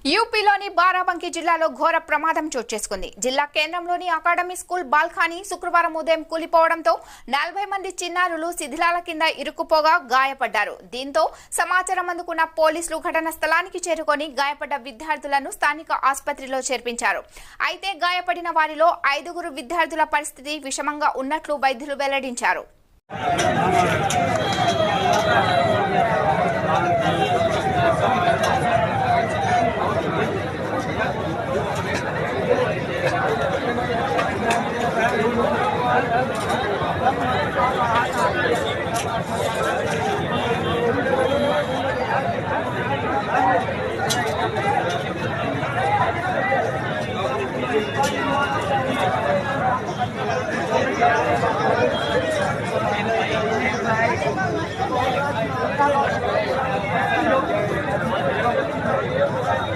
యూపీలోని బారాబంకీ జిల్లాలో ఘోర ప్రమాదం చోటు చేసుకుంది. జిల్లా కేంద్రంలోని అకాడమీ స్కూల్ బాల్కనీ శుక్రవారం ఉదయం కూలిపోవడంతో 40 మంది చిన్నారులు శిథిలాల కింద ఇరుక్కుపోగా గాయపడ్డారు. దీంతో సమాచారం అందుకున్న పోలీసులు ఘటనా స్థలానికి చేరుకొని గాయపడ్డ విద్యార్థులను స్థానిక ఆసుపత్రిలో చేర్పించారు. అయితే గాయపడిన వారిలో 5 విద్యార్థుల పరిస్థితి విషమంగా ఉన్నట్లు వైద్యులు వెల్లడించారు.